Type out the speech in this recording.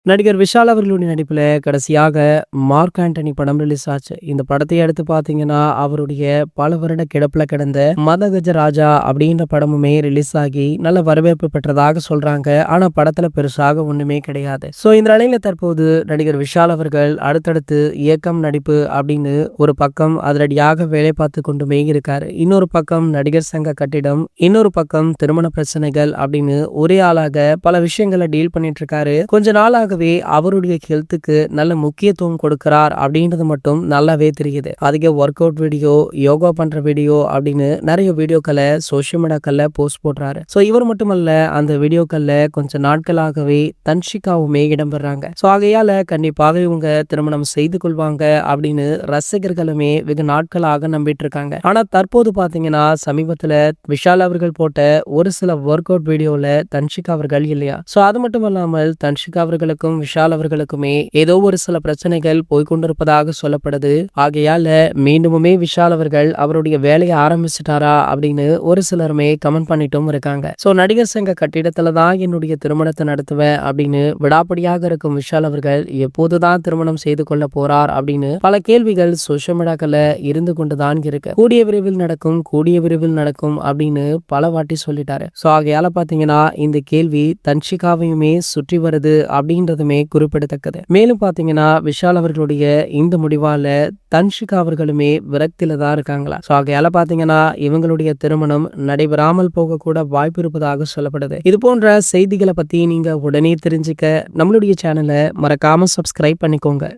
நடிகர் விஷால் அவர்களுடைய நடிப்புல கடைசியாக மார்க் ஆண்டனி படம் ரிலீஸ் ஆச்சு. இந்த படத்தை எடுத்து பார்த்தீங்கன்னா, அவருடைய பல வருட கிடப்புல கிடந்த மதகஜ ராஜா அப்படின்ற படமுமே ரிலீஸ் ஆகி நல்ல வரவேற்பு பெற்றதாக சொல்றாங்க. ஆனா படத்துல பெருசாக ஒண்ணுமே கிடையாது. இந்த நிலையில தற்போது நடிகர் விஷால் அவர்கள் அடுத்தடுத்து இயக்கம், நடிப்பு அப்படின்னு ஒரு பக்கம் அதிரடியாக வேலை பார்த்து கொண்டுமே இருக்காரு. இன்னொரு பக்கம் நடிகர் சங்க கட்டிடம், இன்னொரு பக்கம் திருமண பிரச்சனைகள் அப்படின்னு ஒரே ஆளாக பல விஷயங்களை டீல் பண்ணிட்டு இருக்காரு. கொஞ்ச நாளாக அவருடைய ஹெல்த்துக்கு நல்ல முக்கியத்துவம் கொடுக்கிறார் அப்படின்றது மட்டும் நல்லாவே தெரியுது. அதிக ஒர்க் அவுட் வீடியோ, யோகா பண்ற வீடியோ அப்படின்னு நிறைய வீடியோக்களை சோசியல் மீடியாக்கள்ல போஸ்ட் போடுறாரு. இவர் மட்டுமல்ல, அந்த வீடியோக்கள்ல கொஞ்ச நாட்களாகவே தன்ஷிகாவுமே இடம்பெறாங்க. ஆகையால கண்டிப்பாக இவங்க திருமணம் செய்து கொள்வாங்க அப்படின்னு ரசிகர்களுமே வெகு நாட்களாக நம்பிட்டு இருக்காங்க. ஆனா தற்போது பாத்தீங்கன்னா, சமீபத்துல விஷால் அவர்கள் போட்ட ஒரு சில ஒர்க் அவுட் வீடியோல தன்ஷிகா அவர்கள் இல்லையா. அது மட்டும் இல்லாமல் தன்ஷிகா அவர்களுக்கு விஷால் அவர்களுக்குமே ஏதோ ஒரு சில பிரச்சனைகள் போய்கொண்டிருப்பதாக சொல்லப்படுது. ஆகையால மீண்டுமே விஷால் அவர்கள் அவருடைய வேலையை ஆரம்பிச்சிட்டாரா அப்படின்னு ஒரு சிலருமே கமெண்ட் பண்ணிட்டும் இருக்காங்க. நடிகர் சங்க கட்டிடத்துலதான் என்னுடைய திருமணத்தை நடத்துவேன் அப்படின்னு விடாப்படியாக இருக்கும் விஷால் அவர்கள் எப்போதுதான் திருமணம் செய்து கொள்ள போறார் அப்படின்னு பல கேள்விகள் சோசியல் மீடியாக்கள்ல இருந்து கொண்டுதான் இருக்கு. கூடிய விரைவில் நடக்கும், கூடிய விரைவில் நடக்கும் அப்படின்னு பல வாட்டி சொல்லிட்டாரு. ஆகையால பாத்தீங்கன்னா இந்த கேள்வி தன்ஷிகாவையுமே சுற்றி வருது அப்படின்றதுமே குறிப்பிடத்தக்கது. மேலும் பாத்தீங்கன்னா விஷால் அவர்களுடைய இந்த முடிவால தன்ஷிகா அவர்களுமே விரக்தியில தான் இருக்காங்களா. ஆகையால பாத்தீங்கன்னா இவங்களுடைய திருமணம் நடைபெறாமல் போக கூட வாய்ப்பு இருப்பதாக சொல்லப்படுது. இது போன்ற செய்திகளை பத்தி நீங்க உடனே தெரிஞ்சுக்க நம்மளுடைய சேனலை மறக்காம சப்ஸ்கிரைப் பண்ணிக்கோங்க.